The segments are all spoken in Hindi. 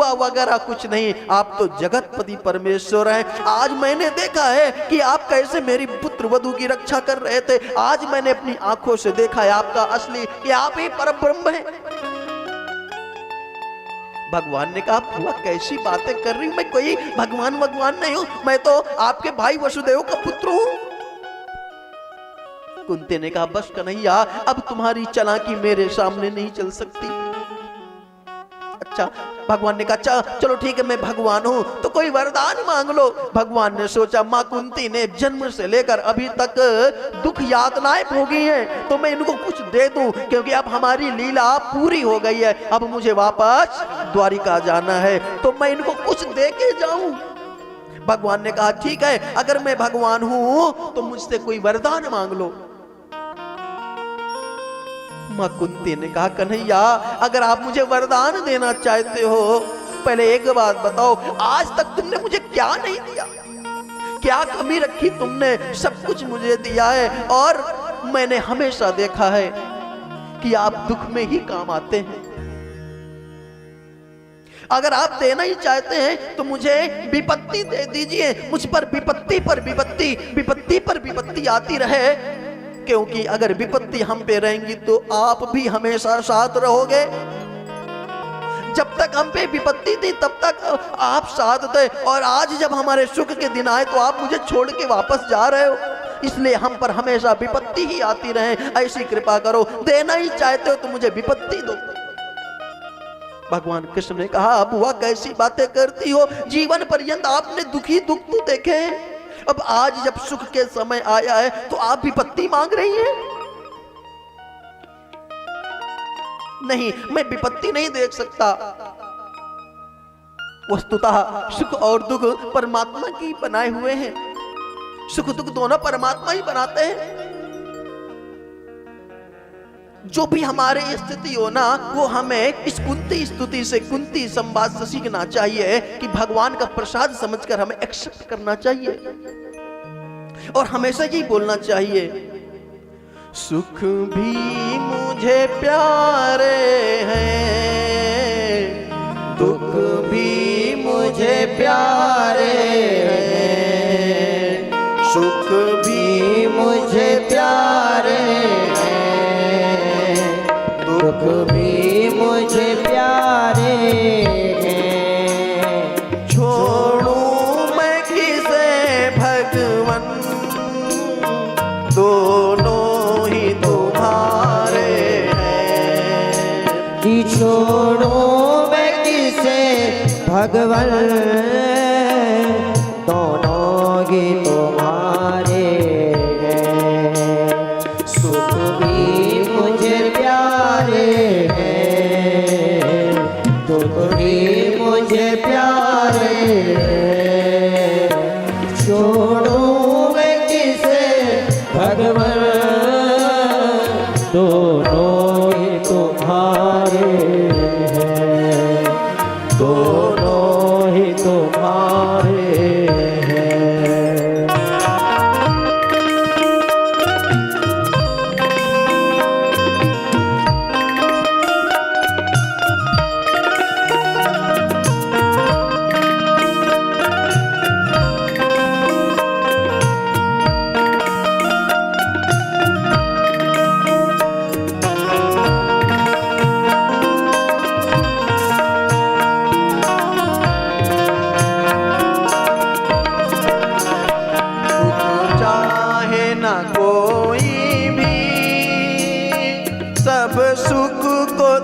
हुआ वगैरह कुछ नहीं, आप तो जगतपति परमेश्वर हैं। आज मैंने देखा है कि आप कैसे मेरी पुत्र वधू की रक्षा कर रहे थे। आज मैंने अपनी आंखों से देखा है आपका असली, कि आप ही परब्रह्म हैं। भगवान ने कहा बुआ कैसी बातें कर रही हूं, मैं कोई भगवान नहीं हूं, मैं तो आपके भाई वसुदेव का पुत्र हूं। कुंती ने कहा बस कन्हैया, अब तुम्हारी चालाकी मेरे सामने नहीं चल सकती। अच्छा, भगवान ने कहा चलो ठीक है, मैं भगवान हूं तो कोई वरदान मांग लो। भगवान ने सोचा मां कुंती ने जन्म से लेकर अभी तक दुख यातनाएं भोगी हैं, तो मैं इनको कुछ दे दूं, क्योंकि अब हमारी लीला पूरी हो गई है, अब मुझे वापस द्वारिका जाना है, तो मैं इनको कुछ दे के जाऊं। भगवान ने कहा ठीक है, अगर मैं भगवान हूं तो मुझसे कोई वरदान मांग लो। मां कुंती ने कहा कन्हैया, अगर आप मुझे वरदान देना चाहते हो, पहले एक बात बताओ, आज तक तुमने मुझे क्या नहीं दिया, क्या कमी रखी तुमने? सब कुछ मुझे दिया है, और मैंने हमेशा देखा है कि आप दुख में ही काम आते हैं। अगर आप देना ही चाहते हैं तो मुझे विपत्ति दे दीजिए, मुझ पर विपत्ति पर विपत्ति, विपत्ति पर विपत्ति आती रहे, क्योंकि अगर विपत्ति हम पे रहेंगी तो आप भी हमेशा साथ रहोगे। जब तक हम पे विपत्ति थी तब तक आप साथ थे, और आज जब हमारे सुख के दिन आए तो आप मुझे छोड़ के वापस जा रहे हो, इसलिए हम पर हमेशा विपत्ति ही आती रहे। ऐसी कृपा करो, देना ही चाहते हो तो मुझे विपत्ति दो। भगवान कृष्ण ने कहा बुआ कैसी बातें करती हो, जीवन पर्यंत आपने दुखी दुख तो देखे, अब आज जब सुख के समय आया है तो आप विपत्ति मांग रही हैं? नहीं, मैं विपत्ति नहीं देख सकता। वस्तुतः सुख और दुख परमात्मा की बनाए हुए हैं, सुख दुख दोनों परमात्मा ही बनाते हैं। जो भी हमारे स्थिति हो ना, वो हमें इस कुंती स्तुति से, कुंती संवाद से सीखना चाहिए कि भगवान का प्रसाद समझकर हमें एक्सेप्ट करना चाहिए, और हमेशा यही बोलना चाहिए सुख भी मुझे प्यारे हैं, दुख भी मुझे प्यारे हैं, सुख भी मुझे प्यारे हैं, दुख भी मुझे प्यारे हैं। छोड़ूं मैं किसे भगवन, दोनों ही तुम्हारे हैं। कि छोड़ूं मैं किसे भगवन, दोनों ही तुम्हारे हैं। सुख भी मुझे प्यारे हैं, दुख भी मुझे प्यारे हैं। छोड़ूं मैं किसे भगवन, दोनों ही तुम्हारे हैं, दोनों ही तुम्हारे हैं।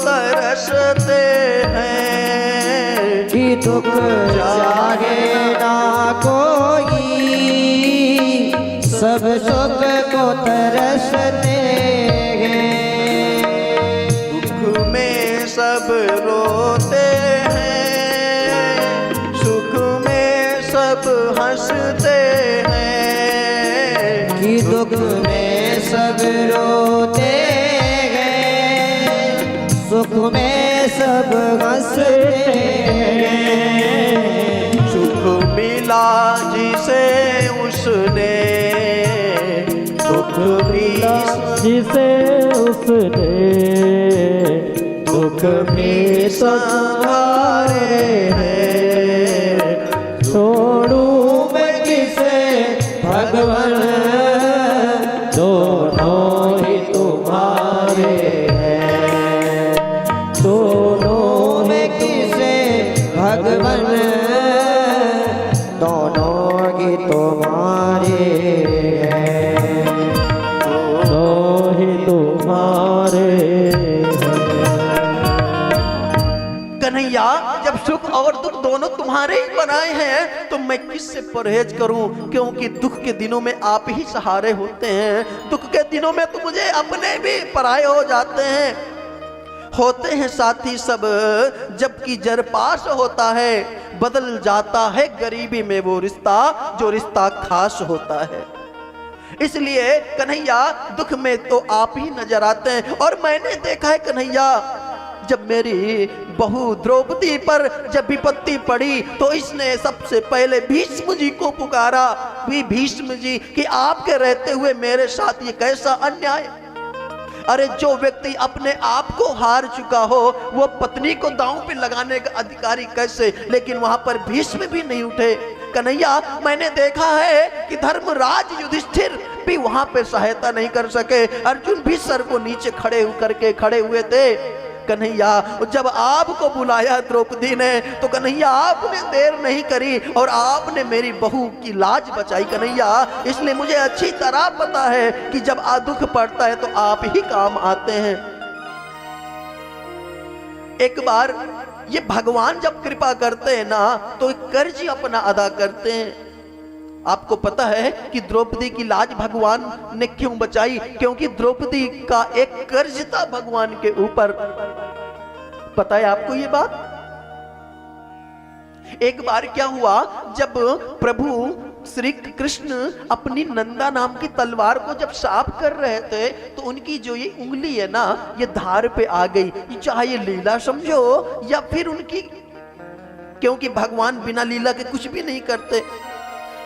तरसते हैं, कि दुख चाहे ना कोई, सब सुख को तरसते हैं। दुख में सब रोते हैं, सुख में सब हंसते हैं। कि दुख में सब रोते हैं, सुख में सब हंसते हैं। सुख मिला जिसे उसने, दुख मिला जिसे उसने, दुख भी संहारे भगवन दोनों की तुम्हारे हैं, दोनों ही तुम्हारे कन्हैया जब सुख और दुख दोनों तुम्हारे ही बनाए हैं तो मैं किससे परहेज करूं, क्योंकि दुख के दिनों में आप ही सहारे होते हैं, दुख के दिनों में तो मुझे अपने भी पराये हो जाते हैं, होते हैं साथी सब जबकि जर पास होता है, बदल जाता है गरीबी में वो रिश्ता जो रिश्ता खास होता है। इसलिए कन्हैया दुख में तो आप ही नजर आते हैं। और मैंने देखा है कन्हैया जब मेरी बहू द्रौपदी पर जब विपत्ति पड़ी तो इसने सबसे पहले भीष्म जी को पुकारा, भी भीष्म जी कि आपके रहते हुए मेरे साथ ये कैसा अन्याय। अरे जो व्यक्ति अपने आप को हार चुका हो वो पत्नी को दांव पे लगाने का अधिकारी कैसे, लेकिन वहां पर भीष्म भी नहीं उठे। कन्हैया मैंने देखा है कि धर्मराज युधिष्ठिर भी वहां पे सहायता नहीं कर सके, अर्जुन भी सर को नीचे खड़े हुए थे। कन्हैया जब आपको बुलाया द्रौपदी ने तो कन्हैया आपने देर नहीं करी और आपने मेरी बहू की लाज बचाई कन्हैया। इसलिए मुझे अच्छी तरह पता है कि जब दुख पड़ता है तो आप ही काम आते हैं। एक बार ये भगवान जब कृपा करते हैं ना तो एक कर्ज अपना अदा करते हैं। आपको पता है कि द्रौपदी की लाज भगवान ने क्यों बचाई, क्योंकि द्रौपदी का एक कर्ज था भगवान के ऊपर। पता है आपको ये बात? एक बार क्या हुआ जब प्रभु श्री कृष्ण अपनी नंदा नाम की तलवार को जब साफ कर रहे थे तो उनकी जो ये उंगली है ना ये धार पे आ गई। चाहे ये लीला समझो या फिर उनकी, क्योंकि भगवान बिना लीला के कुछ भी नहीं करते।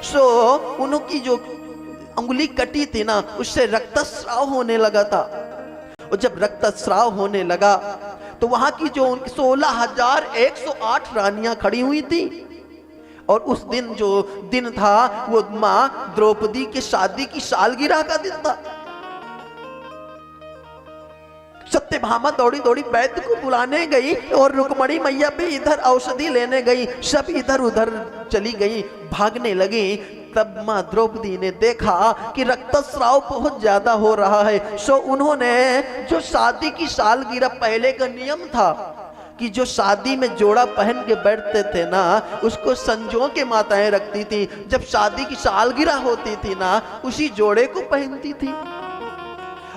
उनकी जो उंगली कटी थी ना उससे रक्तस्राव होने लगा था। और जब रक्तस्राव होने लगा तो वहां की जो 16,108 रानियां खड़ी हुई थी और उस दिन जो दिन था वो मां द्रौपदी के शादी की सालगिरह का दिन था। सत्यभामा दौड़ी दौड़ी वैद्य को बुलाने गई और रुक्मणी मैया भी इधर औषधि लेने गई, सब इधर उधर चली गई, भागने लगी। तब मां द्रौपदी ने देखा कि रक्तस्राव बहुत ज्यादा हो रहा है। उन्होंने जो शादी की सालगिरह पहले का नियम था कि जो शादी में जोड़ा पहन के बैठते थे ना उसको संजो के माताएं रखती थी, जब शादी की सालगिरह होती थी ना उसी जोड़े को पहनती थी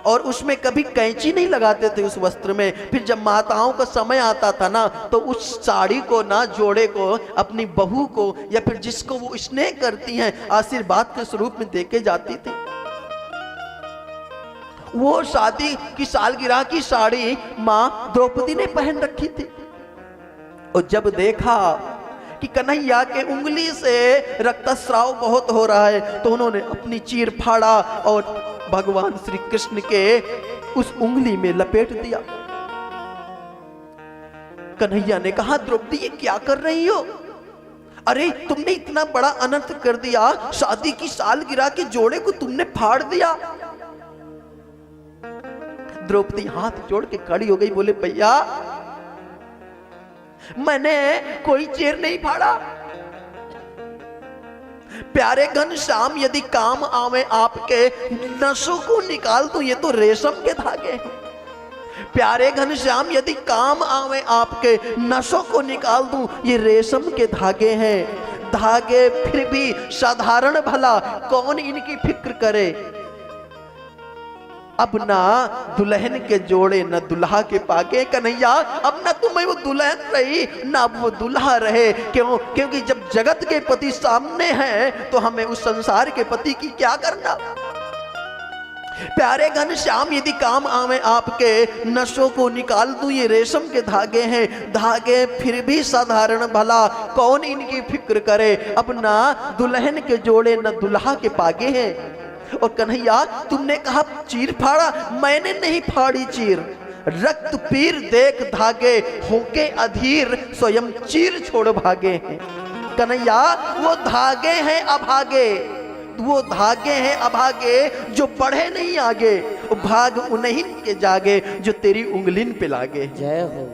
और उसमें कभी कैंची नहीं लगाते थे उस वस्त्र में। फिर जब माताओं का समय आता था ना तो उस साड़ी को ना जोड़े को अपनी बहू को या फिर जिसको वो स्नेह करती हैं आशीर्वाद के स्वरूप में देके जाती थी। वो शादी की सालगिरह की साड़ी मां द्रौपदी ने पहन रखी थी। और जब देखा कि कन्हैया के उंगली से रक्तस्राव बहुत हो रहा है तो उन्होंने अपनी चीर फाड़ा और भगवान श्री कृष्ण के उस उंगली में लपेट दिया। कन्हैया ने कहा द्रौपदी ये क्या कर रही हो? अरे तुमने इतना बड़ा अनर्थ कर दिया, शादी की सालगिरह के जोड़े को तुमने फाड़ दिया। द्रौपदी हाथ जोड़ के खड़ी हो गई, बोले भैया मैंने कोई चीर नहीं फाड़ा। प्यारे घनश्याम यदि काम आवे आपके नसों को निकाल दूं ये तो रेशम के धागे हैं। प्यारे घनश्याम यदि काम आवे आपके नसों को निकाल दूं ये रेशम के धागे हैं। धागे फिर भी साधारण भला कौन इनकी फिक्र करे। अब ना दुल्हन के जोड़े न दुल्हा के पाके कन्हैया, अब ना तुम्हें वो दुल्हन रही ना वो दुल्हा रहे। क्यों? क्योंकि जब जगत के पति सामने हैं तो हमें उस संसार के पति की क्या करना। प्यारे घनश्याम यदि काम आवे आपके नसों को निकाल दूं ये रेशम के धागे हैं। धागे फिर भी साधारण भला कौन इनकी फिक्र करे। अब ना दुल्हन के जोड़े न दुल्हा के पागे हैं। और कन्हैया तुमने कहा चीर फाड़ा, मैंने नहीं फाड़ी चीर। रक्त पीर देख धागे होके अधीर स्वयं चीर छोड़ भागे हैं। कन्हैया वो धागे हैं अभागे, वो धागे हैं अभागे जो बढ़े नहीं आगे। भाग उन्हीं के जागे जो तेरी उंगलिन पे लागे। जय हो।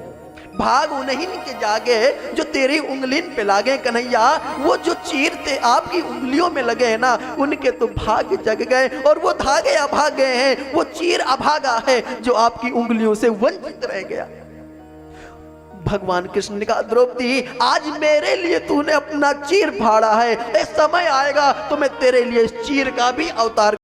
भाग उन्हीं के जागे जो तेरी उंगली पे लागे कन्हैया। वो जो चीर थे आपकी उंगलियों में लगे हैं ना, उनके तो भाग जग गए और वो धागे अभागे हैं, वो चीर अभागा है जो आपकी उंगलियों से वंचित रह गया। भगवान कृष्ण ने कहा द्रौपदी आज मेरे लिए तूने अपना चीर फाड़ा है, एक समय आएगा तो मैं तेरे लिए इस चीर का भी अवतार